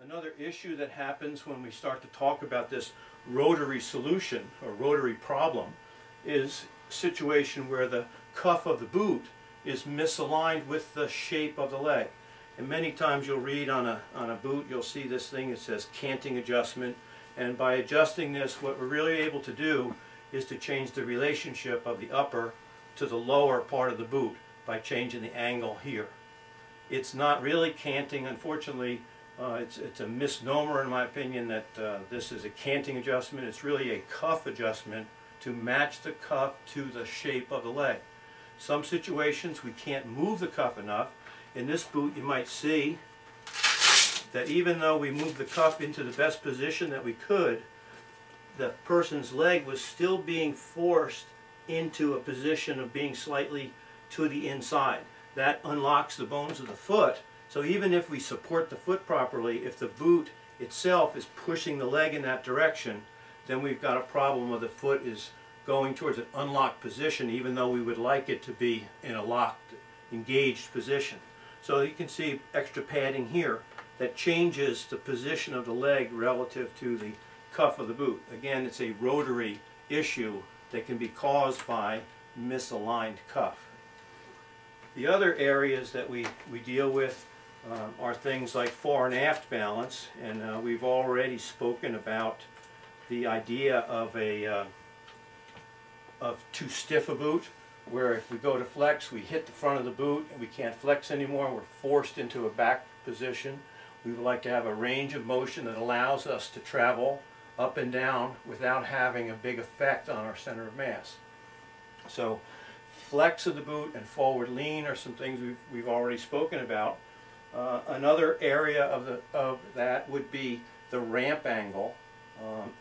Another issue that happens when we start to talk about this rotary solution or rotary problem is a situation where the cuff of the boot is misaligned with the shape of the leg. And many times you'll read on a boot, you'll see this thing that says canting adjustment, and by adjusting this, what we're really able to do is to change the relationship of the upper to the lower part of the boot by changing the angle here. It's not really canting, unfortunately. It's a misnomer in my opinion that this is a canting adjustment. It's really a cuff adjustment to match the cuff to the shape of the leg. Some situations we can't move the cuff enough. In this boot you might see that even though we moved the cuff into the best position that we could, the person's leg was still being forced into a position of being slightly to the inside. That unlocks the bones of the foot. So even if we support the foot properly, if the boot itself is pushing the leg in that direction, then we've got a problem where the foot is going towards an unlocked position, even though we would like it to be in a locked, engaged position. So you can see extra padding here that changes the position of the leg relative to the cuff of the boot. Again, it's a rotary issue that can be caused by misaligned cuff. The other areas that we deal with are things like fore and aft balance, and we've already spoken about the idea of too stiff a boot, where if we go to flex, we hit the front of the boot and we can't flex anymore. We're forced into a back position. We would like to have a range of motion that allows us to travel up and down without having a big effect on our center of mass. So flex of the boot and forward lean are some things we've already spoken about. Another area of that would be the ramp angle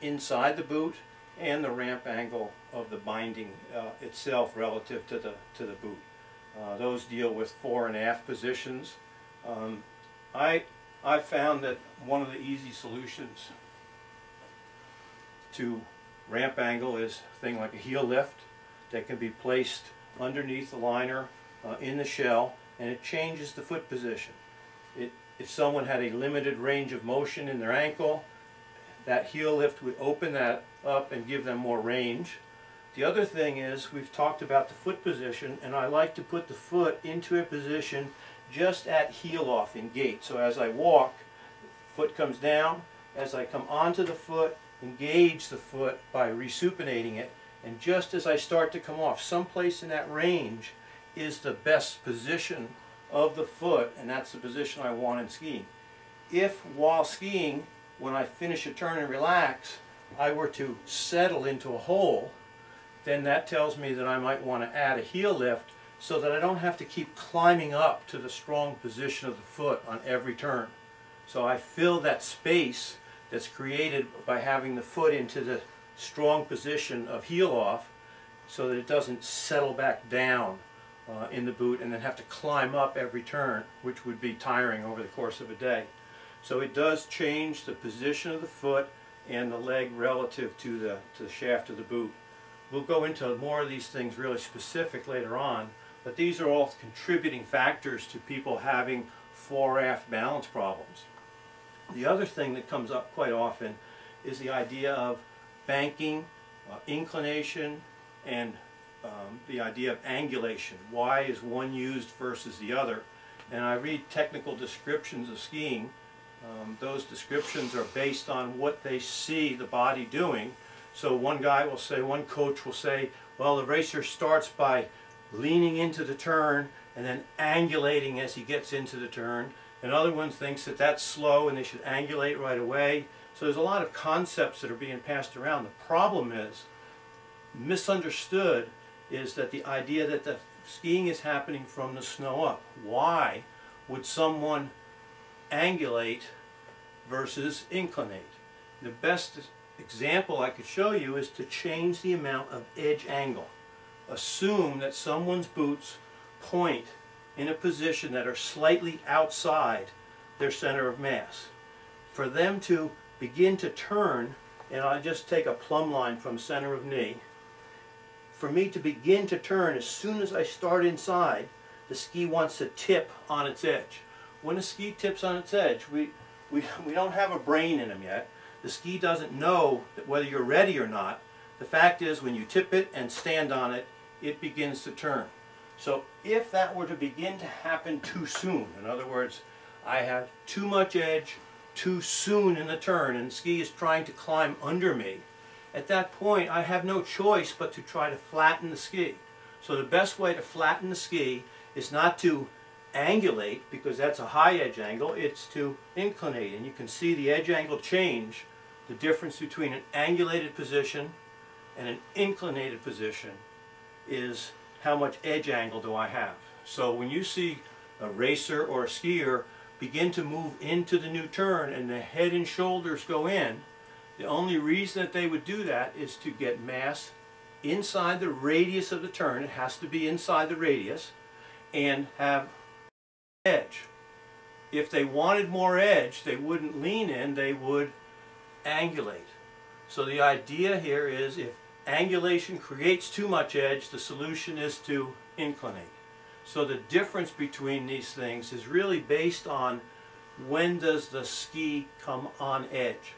inside the boot and the ramp angle of the binding itself relative to the boot. Those deal with fore and aft positions. I found that one of the easy solutions to ramp angle is a thing like a heel lift that can be placed underneath the liner in the shell, and it changes the foot position. If someone had a limited range of motion in their ankle, that heel lift would open that up and give them more range. The other thing is, we've talked about the foot position, and I like to put the foot into a position just at heel off in gait. So as I walk, foot comes down. As I come onto the foot, engage the foot by resupinating it, and just as I start to come off, someplace in that range is the best position of the foot, and that's the position I want in skiing. If while skiing, when I finish a turn and relax, I were to settle into a hole, then that tells me that I might want to add a heel lift so that I don't have to keep climbing up to the strong position of the foot on every turn. So I fill that space that's created by having the foot into the strong position of heel off so that it doesn't settle back down in the boot and then have to climb up every turn, which would be tiring over the course of a day. So it does change the position of the foot and the leg relative to the shaft of the boot. We'll go into more of these things really specific later on, but these are all contributing factors to people having fore-aft balance problems. The other thing that comes up quite often is the idea of banking, inclination, and the idea of angulation. Why is one used versus the other? And I read technical descriptions of skiing. Those descriptions are based on what they see the body doing. So one coach will say, well, the racer starts by leaning into the turn and then angulating as he gets into the turn. Another one thinks that that's slow and they should angulate right away. So there's a lot of concepts that are being passed around. The problem is, misunderstood, is that the idea that the skiing is happening from the snow up. Why would someone angulate versus inclinate? The best example I could show you is to change the amount of edge angle. Assume that someone's boots point in a position that are slightly outside their center of mass. For them to begin to turn, and I just take a plumb line from center of knee, for me to begin to turn, as soon as I start inside, the ski wants to tip on its edge. When a ski tips on its edge, we don't have a brain in them yet. The ski doesn't know whether you're ready or not. The fact is, when you tip it and stand on it, it begins to turn. So if that were to begin to happen too soon, in other words, I have too much edge too soon in the turn and the ski is trying to climb under me, at that point I have no choice but to try to flatten the ski. So the best way to flatten the ski is not to angulate, because that's a high edge angle, it's to inclinate. And you can see the edge angle change. The difference between an angulated position and an inclinated position is how much edge angle do I have. So when you see a racer or a skier begin to move into the new turn and the head and shoulders go in, the only reason that they would do that is to get mass inside the radius of the turn. It has to be inside the radius and have edge. If they wanted more edge, they wouldn't lean in, they would angulate. So the idea here is, if angulation creates too much edge, the solution is to inclinate. So the difference between these things is really based on when does the ski come on edge.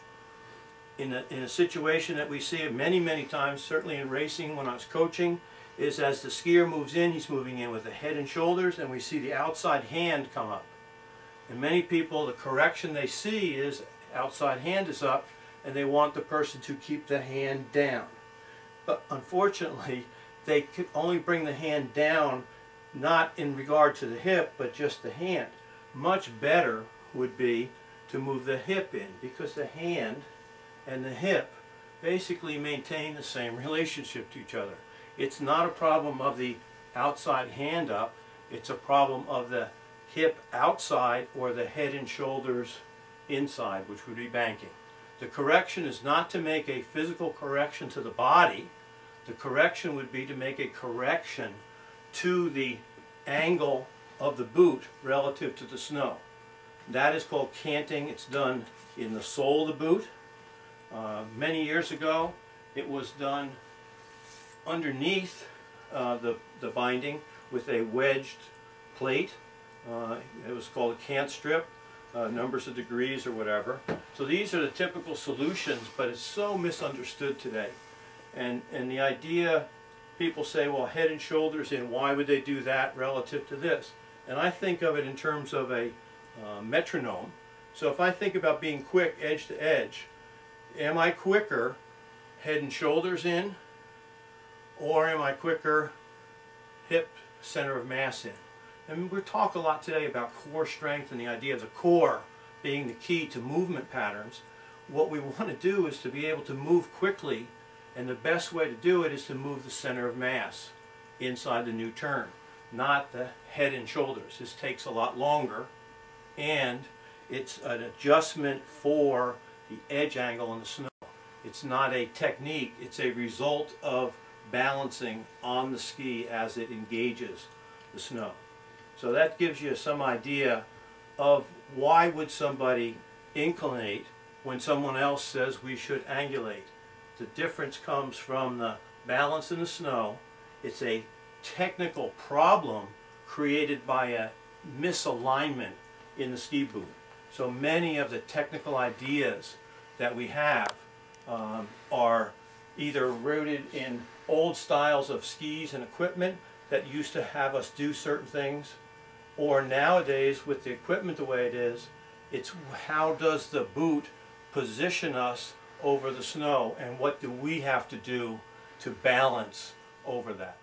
In a situation that we see many times, certainly in racing when I was coaching, is as the skier moves in, he's moving in with the head and shoulders, and we see the outside hand come up. And many people, the correction they see is outside hand is up, and they want the person to keep the hand down. But unfortunately, they can only bring the hand down not in regard to the hip, but just the hand. Much better would be to move the hip in, because the hand and the hip basically maintain the same relationship to each other. It's not a problem of the outside hand up, it's a problem of the hip outside or the head and shoulders inside, which would be banking. The correction is not to make a physical correction to the body. The correction would be to make a correction to the angle of the boot relative to the snow. That is called canting. It's done in the sole of the boot. Many years ago, it was done underneath the binding with a wedged plate. It was called a cant strip, numbers of degrees or whatever. So these are the typical solutions, but it's so misunderstood today. And the idea, people say, well, head and shoulders in, why would they do that relative to this? And I think of it in terms of a metronome. So if I think about being quick edge to edge, am I quicker head and shoulders in, or am I quicker hip center of mass in? And we talk a lot today about core strength and the idea of the core being the key to movement patterns. What we want to do is to be able to move quickly, and the best way to do it is to move the center of mass inside the new turn, not the head and shoulders. This takes a lot longer, and it's an adjustment for the edge angle in the snow. It's not a technique, it's a result of balancing on the ski as it engages the snow. So that gives you some idea of why would somebody inclinate when someone else says we should angulate. The difference comes from the balance in the snow. It's a technical problem created by a misalignment in the ski boot. So many of the technical ideas that we have are either rooted in old styles of skis and equipment that used to have us do certain things, or nowadays with the equipment the way it is, it's how does the boot position us over the snow, and what do we have to do to balance over that.